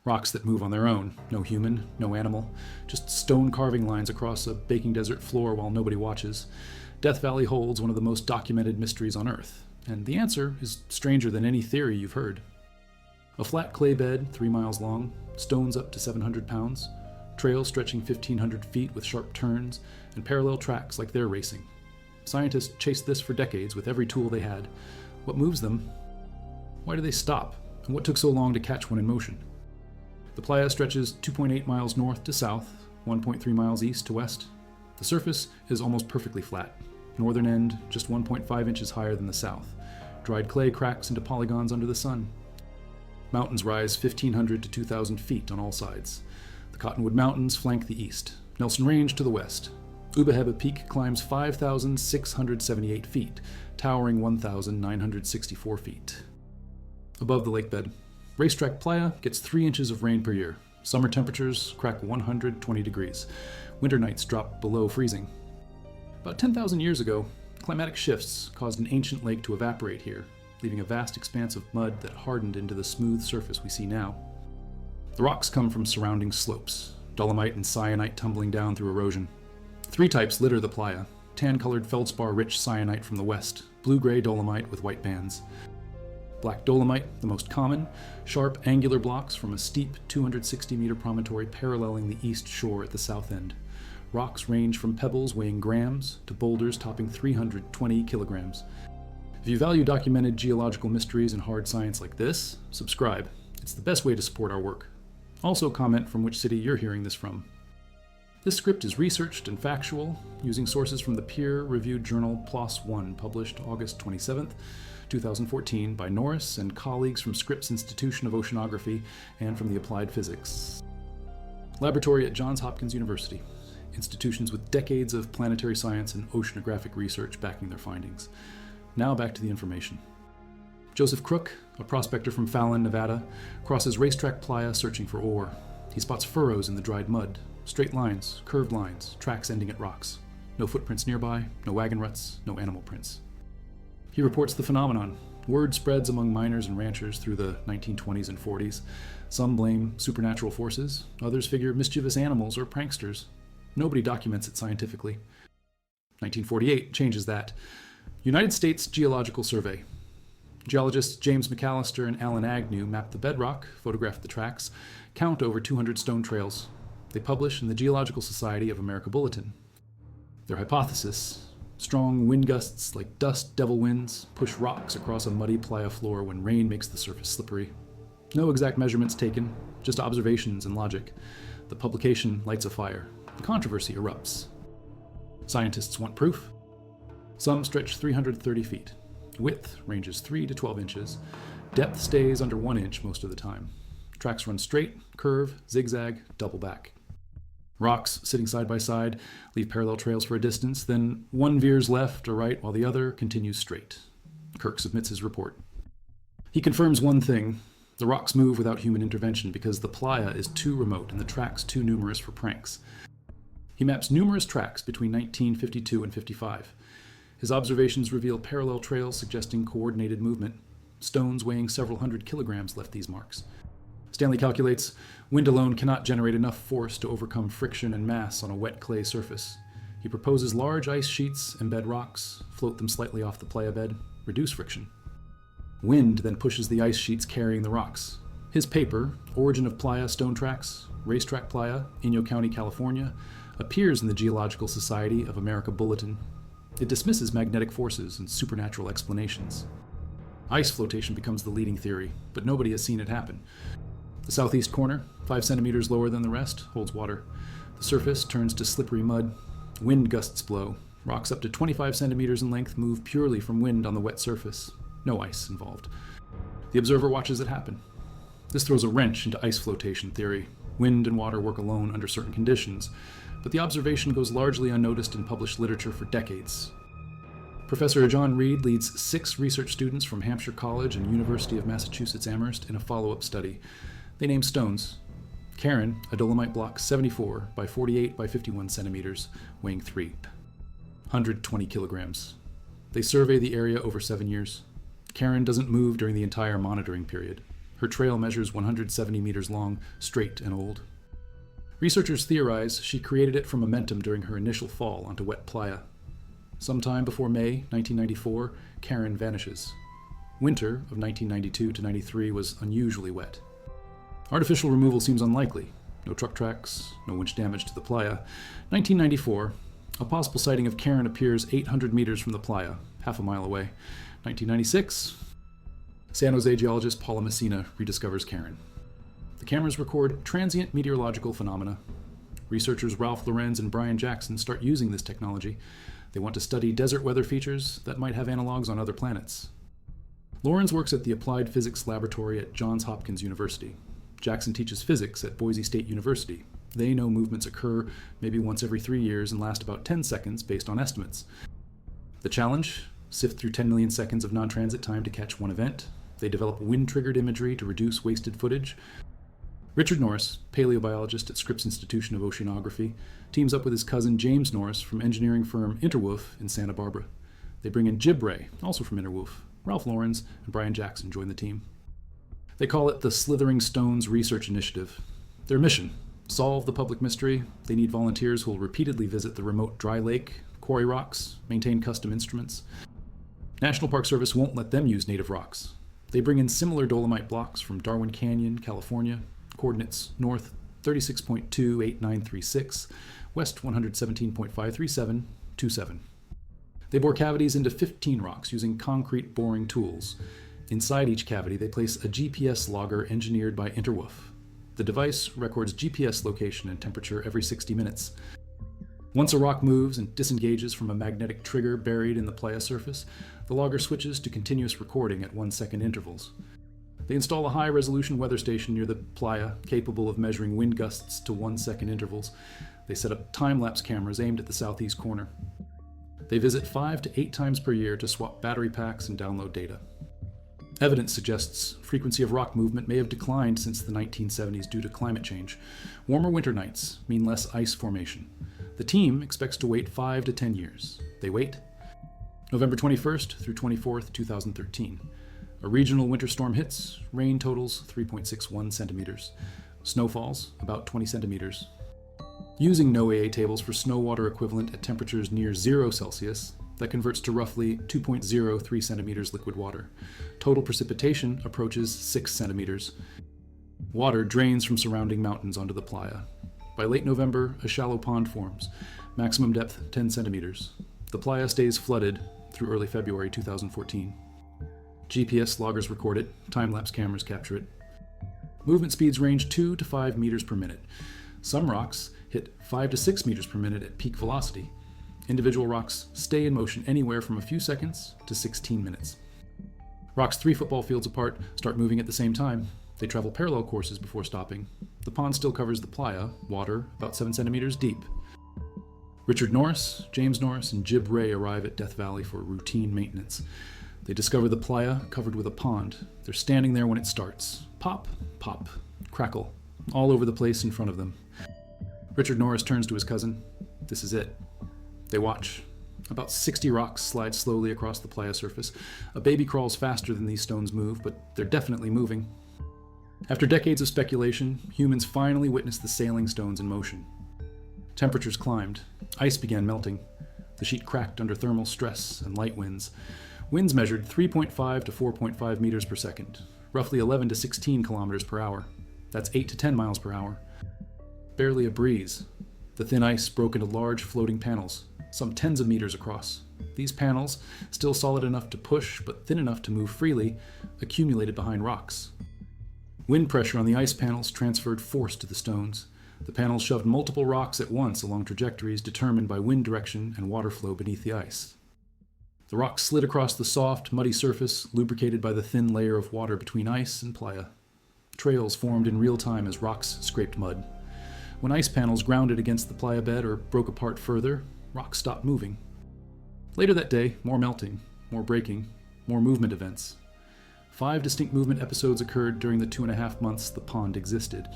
Rocks that move on their own. No human, no animal. Just stone carving lines across a baking desert floor while nobody watches. Death Valley holds one of the most documented mysteries on Earth. And the answer is stranger than any theory you've heard. A flat clay bed, 3 miles long, stones up to 700 pounds, trails stretching 1,500 feet with sharp turns, and parallel tracks like they're racing. Scientists chased this for decades with every tool they had. What moves them? Why do they stop? And what took so long to catch one in motion? The playa stretches 2.8 miles north to south, 1.3 miles east to west. The surface is almost perfectly flat. Northern end just 1.5 inches higher than the south. Dried clay cracks into polygons under the sun. Mountains rise 1,500 to 2,000 feet on all sides. The Cottonwood Mountains flank the east. Nelson Range to the west. Ubeheba Peak climbs 5,678 feet, towering 1,964 feet. Above the lakebed, Racetrack Playa gets 3 inches of rain per year. Summer temperatures crack 120 degrees. Winter nights drop below freezing. About 10,000 years ago, climatic shifts caused an ancient lake to evaporate here, leaving a vast expanse of mud that hardened into the smooth surface we see now. The rocks come from surrounding slopes, dolomite and syenite tumbling down through erosion. 3 types litter the playa: tan-colored feldspar-rich syenite from the west, blue-gray dolomite with white bands. Black dolomite, the most common, sharp, angular blocks from a steep 260-meter promontory paralleling the east shore at the south end. Rocks range from pebbles weighing grams to boulders topping 320 kilograms. If you value documented geological mysteries and hard science like this, subscribe. It's the best way to support our work. Also comment from which city you're hearing this from. This script is researched and factual, using sources from the peer-reviewed journal PLOS One, published August 27th, 2014 by Norris and colleagues from Scripps Institution of Oceanography and from the Applied Physics Laboratory at Johns Hopkins University, institutions with decades of planetary science and oceanographic research backing their findings. Now back to the information. Joseph Crook, a prospector from Fallon, Nevada, crosses Racetrack Playa searching for ore. He spots furrows in the dried mud, straight lines, curved lines, tracks ending at rocks. No footprints nearby, no wagon ruts, no animal prints. He reports the phenomenon. Word spreads among miners and ranchers through the 1920s and 40s. Some blame supernatural forces, others figure mischievous animals or pranksters. Nobody documents it scientifically. 1948 changes that. United States Geological Survey. Geologists James McAllister and Alan Agnew map the bedrock, photograph the tracks, count over 200 stone trails. They publish in the Geological Society of America Bulletin. Their hypothesis: strong wind gusts like dust devil winds push rocks across a muddy playa floor when rain makes the surface slippery. No exact measurements taken, just observations and logic. The publication lights a fire. The controversy erupts. Scientists want proof. Some stretch 330 feet. Width ranges 3 to 12 inches. Depth stays under 1 inch most of the time. Tracks run straight, curve, zigzag, double back. Rocks sitting side by side leave parallel trails for a distance, then one veers left or right while the other continues straight. Kirk submits his report. He confirms one thing: the rocks move without human intervention because the playa is too remote and the tracks too numerous for pranks. He maps numerous tracks between 1952 and 55. His observations reveal parallel trails suggesting coordinated movement. Stones weighing several hundred kilograms left these marks. Stanley calculates wind alone cannot generate enough force to overcome friction and mass on a wet clay surface. He proposes large ice sheets embed rocks, float them slightly off the playa bed, reduce friction. Wind then pushes the ice sheets carrying the rocks. His paper, Origin of Playa Stone Tracks, Racetrack Playa, Inyo County, California, appears in the Geological Society of America Bulletin. It dismisses magnetic forces and supernatural explanations. Ice flotation becomes the leading theory, but nobody has seen it happen. The southeast corner, 5 centimeters lower than the rest, holds water. The surface turns to slippery mud. Wind gusts blow. Rocks up to 25 centimeters in length move purely from wind on the wet surface. No ice involved. The observer watches it happen. This throws a wrench into ice flotation theory. Wind and water work alone under certain conditions, but the observation goes largely unnoticed in published literature for decades. Professor John Reed leads 6 research students from Hampshire College and University of Massachusetts Amherst in a follow-up study. They name stones. Karen, a dolomite block 74 by 48 by 51 centimeters, weighing 320 kilograms. They survey the area over 7 years. Karen doesn't move during the entire monitoring period. Her trail measures 170 meters long, straight and old. Researchers theorize she created it from momentum during her initial fall onto wet playa. Sometime before May 1994, Karen vanishes. Winter of 1992 to 93 was unusually wet. Artificial removal seems unlikely. No truck tracks, no winch damage to the playa. 1994, a possible sighting of Karen appears 800 meters from the playa, half a mile away. 1996, San Jose geologist Paula Messina rediscovers Karen. The cameras record transient meteorological phenomena. Researchers Ralph Lorenz and Brian Jackson start using this technology. They want to study desert weather features that might have analogs on other planets. Lorenz works at the Applied Physics Laboratory at Johns Hopkins University. Jackson teaches physics at Boise State University. They know movements occur maybe once every 3 years and last about 10 seconds based on estimates. The challenge? Sift through 10 million seconds of non-transit time to catch one event. They develop wind-triggered imagery to reduce wasted footage. Richard Norris, paleobiologist at Scripps Institution of Oceanography, teams up with his cousin James Norris from engineering firm Interwolf in Santa Barbara. They bring in Jib Ray, also from Interwolf. Ralph Lorenz and Brian Jackson join the team. They call it the Slithering Stones Research Initiative. Their mission: solve the public mystery. They need volunteers who will repeatedly visit the remote dry lake, quarry rocks, maintain custom instruments. National Park Service won't let them use native rocks. They bring in similar dolomite blocks from Darwin Canyon, California, coordinates north 36.28936, west 117.53727. They bore cavities into 15 rocks using concrete boring tools. Inside each cavity, they place a GPS logger engineered by Interwolf. The device records GPS location and temperature every 60 minutes. Once a rock moves and disengages from a magnetic trigger buried in the playa surface, the logger switches to continuous recording at 1-second intervals. They install a high-resolution weather station near the playa, capable of measuring wind gusts to 1-second intervals. They set up time-lapse cameras aimed at the southeast corner. They visit 5 to 8 times per year to swap battery packs and download data. Evidence suggests frequency of rock movement may have declined since the 1970s due to climate change. Warmer winter nights mean less ice formation. The team expects to wait 5 to 10 years. They wait. November 21st through 24th, 2013. A regional winter storm hits. Rain totals 3.61 centimeters. Snow falls about 20 centimeters. Using NOAA tables for snow water equivalent at temperatures near 0 Celsius, that converts to roughly 2.03 centimeters liquid water. Total precipitation approaches 6 centimeters. Water drains from surrounding mountains onto the playa. By late November, a shallow pond forms. Maximum depth 10 centimeters. The playa stays flooded through early February 2014. GPS loggers record it, time-lapse cameras capture it. Movement speeds range 2 to 5 meters per minute. Some rocks hit 5 to 6 meters per minute at peak velocity. Individual rocks stay in motion anywhere from a few seconds to 16 minutes. Rocks 3 football fields apart start moving at the same time. They travel parallel courses before stopping. The pond still covers the playa, water about 7 centimeters deep. Richard Norris, James Norris, and Jib Ray arrive at Death Valley for routine maintenance. They discover the playa covered with a pond. They're standing there when it starts. Pop, pop, crackle, all over the place in front of them. Richard Norris turns to his cousin. This is it. They watch. About 60 rocks slide slowly across the playa surface. A baby crawls faster than these stones move, but they're definitely moving. After decades of speculation, humans finally witnessed the sailing stones in motion. Temperatures climbed. Ice began melting. The sheet cracked under thermal stress and light winds. Winds measured 3.5 to 4.5 meters per second, roughly 11 to 16 kilometers per hour. That's 8 to 10 miles per hour. Barely a breeze. The thin ice broke into large floating panels, some tens of meters across. These panels, still solid enough to push but thin enough to move freely, accumulated behind rocks. Wind pressure on the ice panels transferred force to the stones. The panels shoved multiple rocks at once along trajectories determined by wind direction and water flow beneath the ice. The rocks slid across the soft, muddy surface, lubricated by the thin layer of water between ice and playa. Trails formed in real time as rocks scraped mud. When ice panels grounded against the playa bed or broke apart further, rocks stopped moving. Later that day, more melting, more breaking, more movement events. 5 distinct movement episodes occurred during the 2.5 months the pond existed.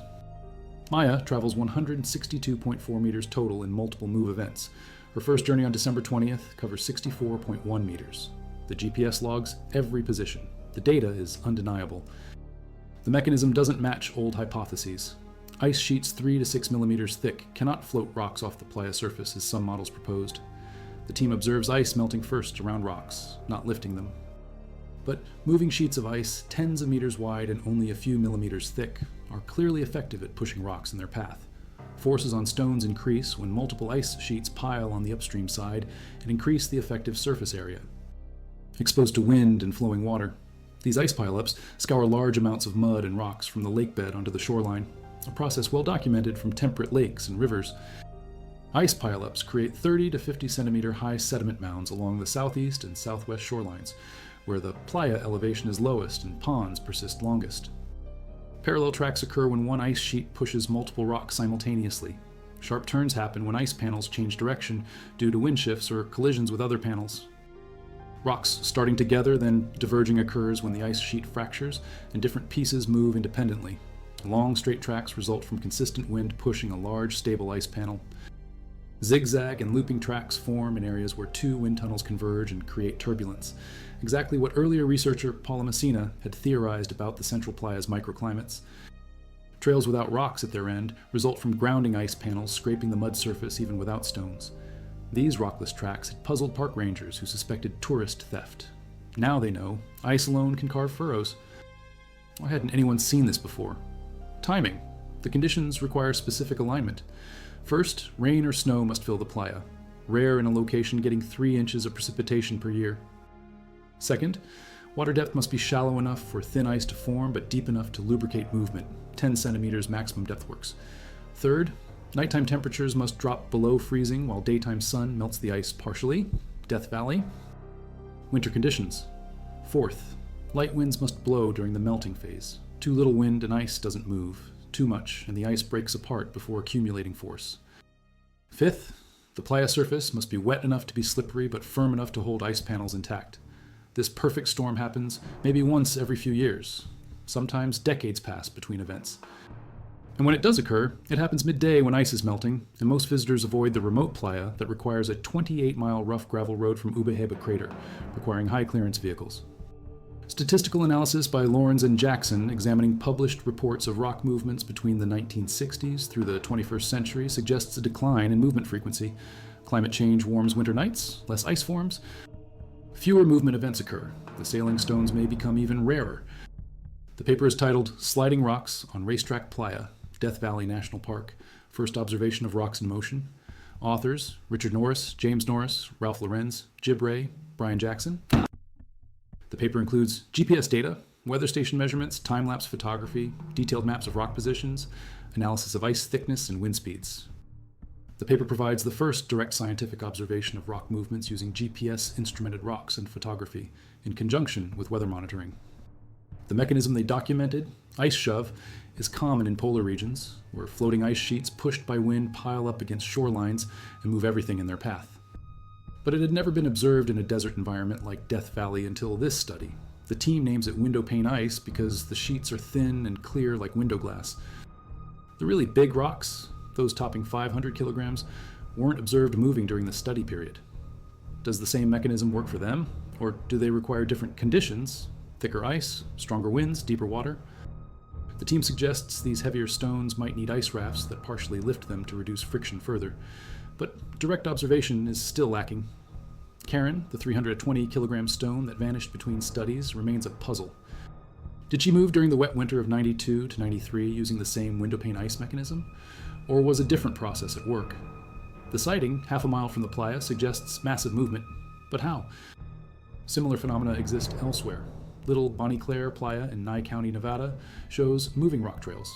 Maya travels 162.4 meters total in multiple move events. Her first journey on December 20th covers 64.1 meters. The GPS logs every position. The data is undeniable. The mechanism doesn't match old hypotheses. Ice sheets 3 to 6 millimeters thick cannot float rocks off the playa surface as some models proposed. The team observes ice melting first around rocks, not lifting them. But moving sheets of ice tens of meters wide and only a few millimeters thick are clearly effective at pushing rocks in their path. Forces on stones increase when multiple ice sheets pile on the upstream side and increase the effective surface area. Exposed to wind and flowing water, these ice pileups scour large amounts of mud and rocks from the lakebed onto the shoreline, a process well documented from temperate lakes and rivers. Ice pileups create 30 to 50 centimeter high sediment mounds along the southeast and southwest shorelines, where the playa elevation is lowest and ponds persist longest. Parallel tracks occur when one ice sheet pushes multiple rocks simultaneously. Sharp turns happen when ice panels change direction due to wind shifts or collisions with other panels. Rocks starting together, then diverging occurs when the ice sheet fractures and different pieces move independently. Long straight tracks result from consistent wind pushing a large stable ice panel. Zigzag and looping tracks form in areas where two wind tunnels converge and create turbulence, exactly what earlier researcher Paula Messina had theorized about the Central Playa's microclimates. Trails without rocks at their end result from grounding ice panels scraping the mud surface even without stones. These rockless tracks had puzzled park rangers who suspected tourist theft. Now they know ice alone can carve furrows. Why hadn't anyone seen this before? Timing. The conditions require specific alignment. First, rain or snow must fill the playa, rare in a location getting 3 inches of precipitation per year. Second, water depth must be shallow enough for thin ice to form but deep enough to lubricate movement, 10 centimeters maximum depth works. Third, nighttime temperatures must drop below freezing while daytime sun melts the ice partially, Death Valley. Winter conditions. Fourth, light winds must blow during the melting phase. Too little wind and ice doesn't move. Too much, and the ice breaks apart before accumulating force. Fifth, the playa surface must be wet enough to be slippery but firm enough to hold ice panels intact. This perfect storm happens maybe once every few years. Sometimes decades pass between events. And when it does occur, it happens midday when ice is melting, and most visitors avoid the remote playa that requires a 28-mile rough gravel road from Ubeheba crater, requiring high-clearance vehicles. Statistical analysis by Lawrence and Jackson examining published reports of rock movements between the 1960s through the 21st century suggests a decline in movement frequency. Climate change warms winter nights, less ice forms. Fewer movement events occur. The sailing stones may become even rarer. The paper is titled Sliding Rocks on Racetrack Playa, Death Valley National Park, First Observation of Rocks in Motion. Authors, Richard Norris, James Norris, Ralph Lorenz, Jib Ray, Brian Jackson. The paper includes GPS data, weather station measurements, time-lapse photography, detailed maps of rock positions, analysis of ice thickness and wind speeds. The paper provides the first direct scientific observation of rock movements using GPS-instrumented rocks and photography, in conjunction with weather monitoring. The mechanism they documented, ice shove, is common in polar regions, where floating ice sheets pushed by wind pile up against shorelines and move everything in their path. But it had never been observed in a desert environment like Death Valley until this study. The team names it window pane ice because the sheets are thin and clear like window glass. The really big rocks, those topping 500 kilograms, weren't observed moving during the study period. Does the same mechanism work for them, or do they require different conditions? Thicker ice, stronger winds, deeper water? The team suggests these heavier stones might need ice rafts that partially lift them to reduce friction further, but direct observation is still lacking. Karen, the 320-kilogram stone that vanished between studies, remains a puzzle. Did she move during the wet winter of 92 to 93 using the same windowpane ice mechanism? Or was a different process at work? The sighting, half a mile from the playa, suggests massive movement. But how? Similar phenomena exist elsewhere. Little Bonnie Claire Playa in Nye County, Nevada, shows moving rock trails.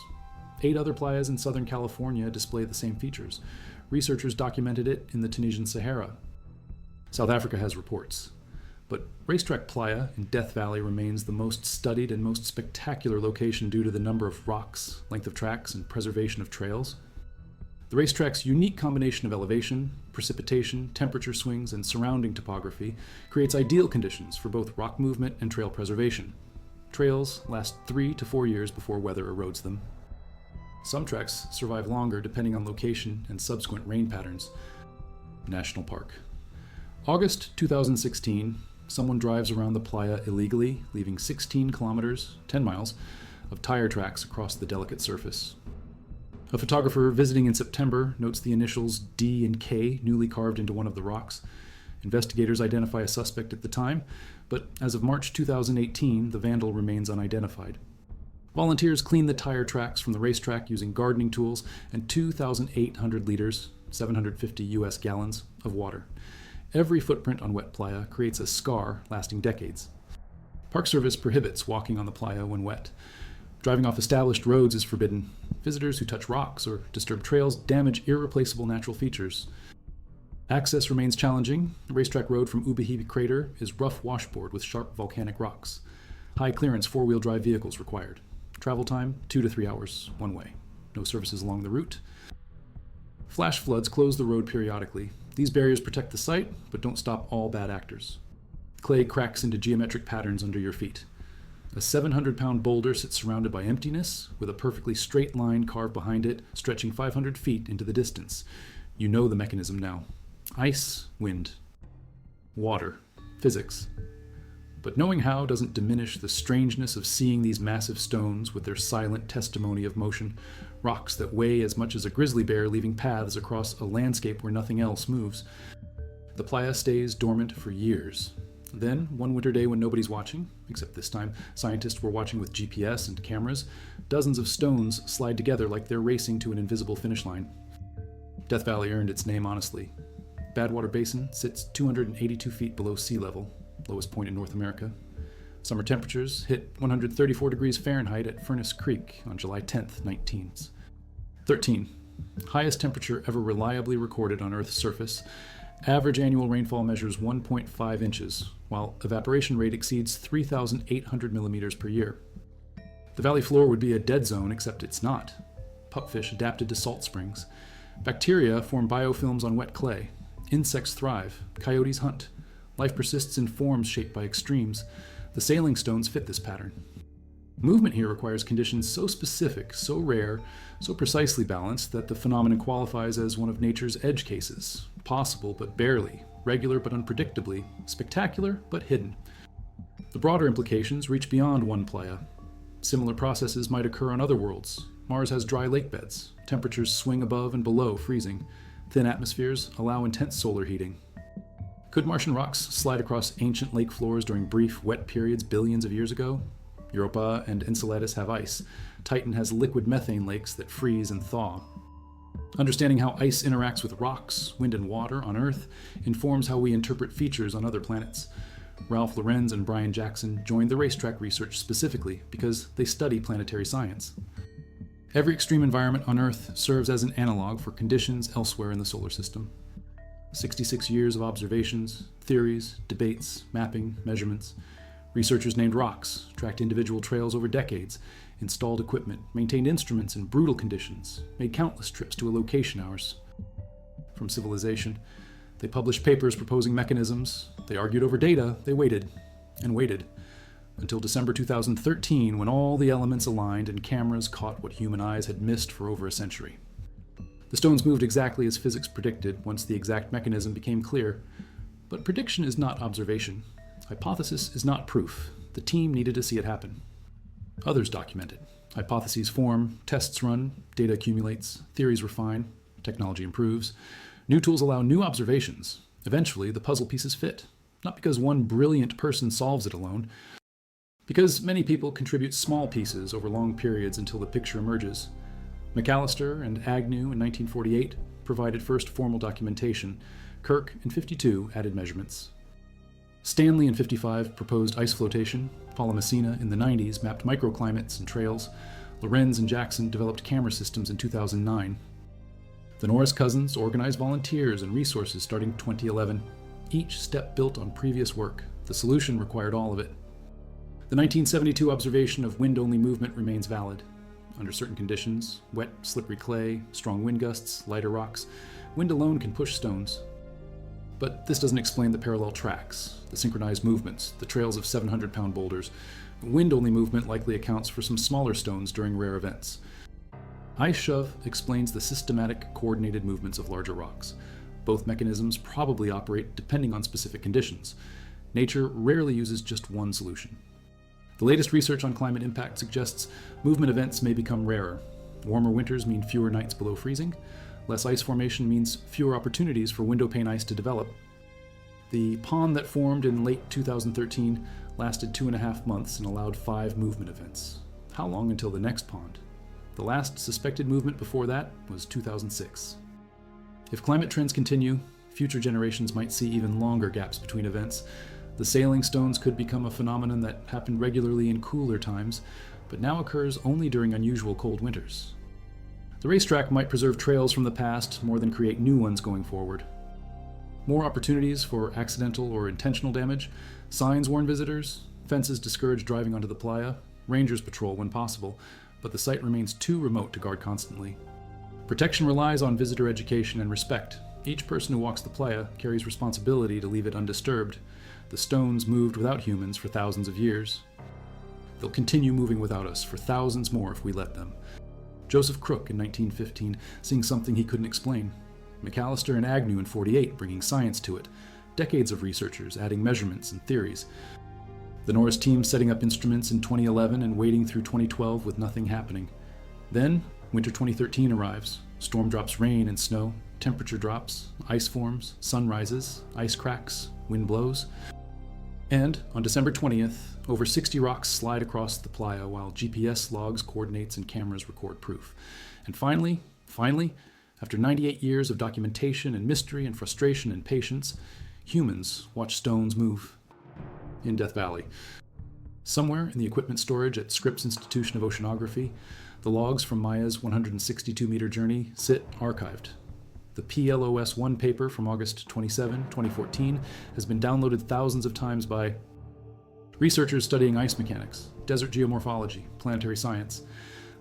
8 other playas in Southern California display the same features. Researchers documented it in the Tunisian Sahara. South Africa has reports. But Racetrack Playa in Death Valley remains the most studied and most spectacular location due to the number of rocks, length of tracks, and preservation of trails. The racetrack's unique combination of elevation, precipitation, temperature swings, and surrounding topography creates ideal conditions for both rock movement and trail preservation. Trails last 3 to 4 years before weather erodes them. Some tracks survive longer depending on location and subsequent rain patterns. National Park. August 2016, someone drives around the playa illegally, leaving 16 kilometers, 10 miles, of tire tracks across the delicate surface. A photographer visiting in September notes the initials D and K newly carved into one of the rocks. Investigators identify a suspect at the time, but as of March 2018, the vandal remains unidentified. Volunteers clean the tire tracks from the racetrack using gardening tools and 2,800 liters, 750 US gallons, of water. Every footprint on wet playa creates a scar lasting decades. Park Service prohibits walking on the playa when wet. Driving off established roads is forbidden. Visitors who touch rocks or disturb trails damage irreplaceable natural features. Access remains challenging. The racetrack road from Ubahibi Crater is rough washboard with sharp volcanic rocks. High clearance four-wheel drive vehicles required. Travel time, 2 to 3 hours, one way. No services along the route. Flash floods close the road periodically. These barriers protect the site, but don't stop all bad actors. Clay cracks into geometric patterns under your feet. A 700-pound boulder sits surrounded by emptiness, with a perfectly straight line carved behind it, stretching 500 feet into the distance. You know the mechanism now. Ice, wind. Water, physics. But knowing how doesn't diminish the strangeness of seeing these massive stones with their silent testimony of motion, rocks that weigh as much as a grizzly bear leaving paths across a landscape where nothing else moves. The playa stays dormant for years. Then, one winter day when nobody's watching, except this time scientists were watching with GPS and cameras, dozens of stones slide together like they're racing to an invisible finish line. Death Valley earned its name honestly. Badwater Basin sits 282 feet below sea level, lowest point in North America. Summer temperatures hit 134 degrees Fahrenheit at Furnace Creek on July 10th, 19s. 13. Highest temperature ever reliably recorded on Earth's surface. Average annual rainfall measures 1.5 inches, while evaporation rate exceeds 3,800 millimeters per year. The valley floor would be a dead zone, except it's not. Pupfish adapted to salt springs. Bacteria form biofilms on wet clay. Insects thrive. Coyotes hunt. Life persists in forms shaped by extremes. The sailing stones fit this pattern. Movement here requires conditions so specific, so rare, so precisely balanced that the phenomenon qualifies as one of nature's edge cases. Possible but barely, regular but unpredictably, spectacular but hidden. The broader implications reach beyond one playa. Similar processes might occur on other worlds. Mars has dry lakebeds. Temperatures swing above and below freezing. Thin atmospheres allow intense solar heating. Could Martian rocks slide across ancient lake floors during brief, wet periods billions of years ago? Europa and Enceladus have ice. Titan has liquid methane lakes that freeze and thaw. Understanding how ice interacts with rocks, wind, and water on Earth informs how we interpret features on other planets. Ralph Lorenz and Brian Jackson joined the racetrack research specifically because they study planetary science. Every extreme environment on Earth serves as an analog for conditions elsewhere in the solar system. 66 years of observations, theories, debates, mapping, measurements. Researchers named rocks, tracked individual trails over decades, installed equipment, maintained instruments in brutal conditions, made countless trips to a location hours. From civilization, they published papers proposing mechanisms, they argued over data, they waited, and waited, until December 2013 when all the elements aligned and cameras caught what human eyes had missed for over a century. The stones moved exactly as physics predicted once the exact mechanism became clear. But prediction is not observation. Hypothesis is not proof. The team needed to see it happen. Others document it. Hypotheses form, tests run, data accumulates, theories refine, technology improves. New tools allow new observations. Eventually, the puzzle pieces fit. Not because one brilliant person solves it alone, because many people contribute small pieces over long periods until the picture emerges. McAllister and Agnew in 1948 provided first formal documentation. Kirk in 52 added measurements. Stanley in 55 proposed ice flotation. Paula Messina in the 90s mapped microclimates and trails. Lorenz and Jackson developed camera systems in 2009. The Norris cousins organized volunteers and resources starting 2011. Each step built on previous work. The solution required all of it. The 1972 observation of wind-only movement remains valid. Under certain conditions, wet, slippery clay, strong wind gusts, lighter rocks, wind alone can push stones. But this doesn't explain the parallel tracks, the synchronized movements, the trails of 700-pound boulders. Wind-only movement likely accounts for some smaller stones during rare events. Ice shove explains the systematic, coordinated movements of larger rocks. Both mechanisms probably operate depending on specific conditions. Nature rarely uses just one solution. The latest research on climate impact suggests movement events may become rarer. Warmer winters mean fewer nights below freezing. Less ice formation means fewer opportunities for window pane ice to develop. The pond that formed in late 2013 lasted 2.5 months and allowed 5 movement events. How long until the next pond? The last suspected movement before that was 2006. If climate trends continue, future generations might see even longer gaps between events. The sailing stones could become a phenomenon that happened regularly in cooler times, but now occurs only during unusual cold winters. The racetrack might preserve trails from the past more than create new ones going forward. More opportunities for accidental or intentional damage, signs warn visitors, fences discourage driving onto the playa, rangers patrol when possible, but the site remains too remote to guard constantly. Protection relies on visitor education and respect. Each person who walks the playa carries responsibility to leave it undisturbed. The stones moved without humans for thousands of years. They'll continue moving without us for thousands more if we let them. Joseph Crook in 1915 seeing something he couldn't explain. McAllister and Agnew in 48 bringing science to it. Decades of researchers adding measurements and theories. The Norris team setting up instruments in 2011 and waiting through 2012 with nothing happening. Then, winter 2013 arrives. Storm drops rain and snow, temperature drops, ice forms, sun rises, ice cracks, wind blows. And on December 20th, over 60 rocks slide across the playa while GPS logs coordinates and cameras record proof. And finally, after 98 years of documentation and mystery and frustration and patience, humans watch stones move. In Death Valley. Somewhere in the equipment storage at Scripps Institution of Oceanography, the logs from Maya's 162-meter journey sit archived. The PLOS-1 paper from August 27, 2014 has been downloaded thousands of times by researchers studying ice mechanics, desert geomorphology, planetary science.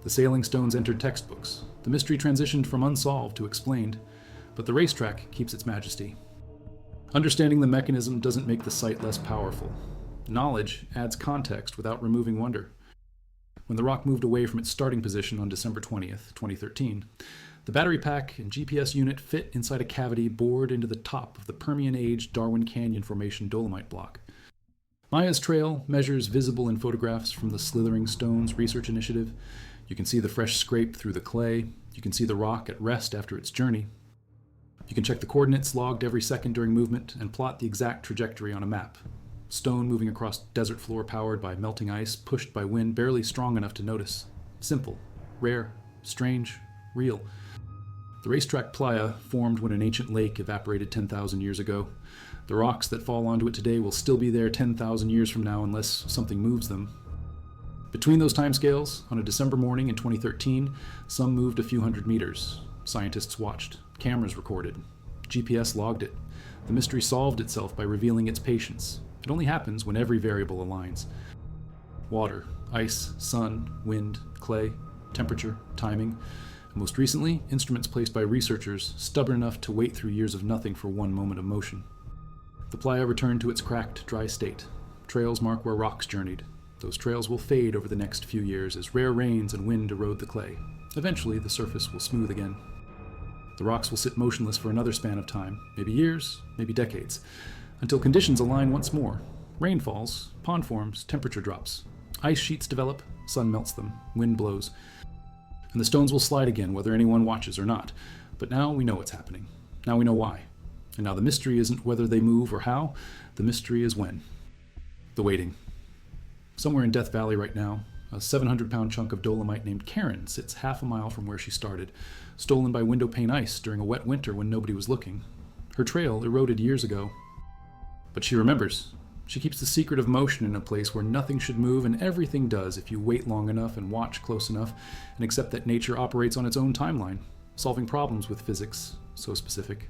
The sailing stones entered textbooks. The mystery transitioned from unsolved to explained, but the racetrack keeps its majesty. Understanding the mechanism doesn't make the site less powerful. Knowledge adds context without removing wonder. When the rock moved away from its starting position on December 20th, 2013, the battery pack and GPS unit fit inside a cavity bored into the top of the Permian-age Darwin Canyon Formation dolomite block. Maya's trail measures visible in photographs from the Slithering Stones Research Initiative. You can see the fresh scrape through the clay. You can see the rock at rest after its journey. You can check the coordinates logged every second during movement and plot the exact trajectory on a map. Stone moving across desert floor powered by melting ice, pushed by wind barely strong enough to notice. Simple, rare, strange, real. The racetrack playa formed when an ancient lake evaporated 10,000 years ago. The rocks that fall onto it today will still be there 10,000 years from now unless something moves them. Between those timescales, on a December morning in 2013, some moved a few hundred meters. Scientists watched. Cameras recorded. GPS logged it. The mystery solved itself by revealing its patience. It only happens when every variable aligns. Water, ice, sun, wind, clay, temperature, timing. And most recently, instruments placed by researchers stubborn enough to wait through years of nothing for one moment of motion. The playa returned to its cracked, dry state. Trails mark where rocks journeyed. Those trails will fade over the next few years as rare rains and wind erode the clay. Eventually, the surface will smooth again. The rocks will sit motionless for another span of time, maybe years, maybe decades, until conditions align once more. Rain falls, pond forms, temperature drops. Ice sheets develop, sun melts them, wind blows. And the stones will slide again, whether anyone watches or not. But now we know what's happening. Now we know why. And now the mystery isn't whether they move or how. The mystery is when. The waiting. Somewhere in Death Valley right now, a 700-pound chunk of dolomite named Karen sits half a mile from where she started, stolen by window pane ice during a wet winter when nobody was looking. Her trail eroded years ago. But she remembers. She keeps the secret of motion in a place where nothing should move and everything does if you wait long enough and watch close enough and accept that nature operates on its own timeline, solving problems with physics so specific.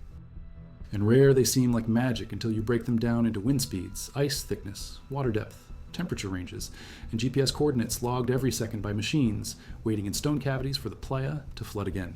And rare they seem like magic until you break them down into wind speeds, ice thickness, water depth, temperature ranges, and GPS coordinates logged every second by machines, waiting in stone cavities for the playa to flood again.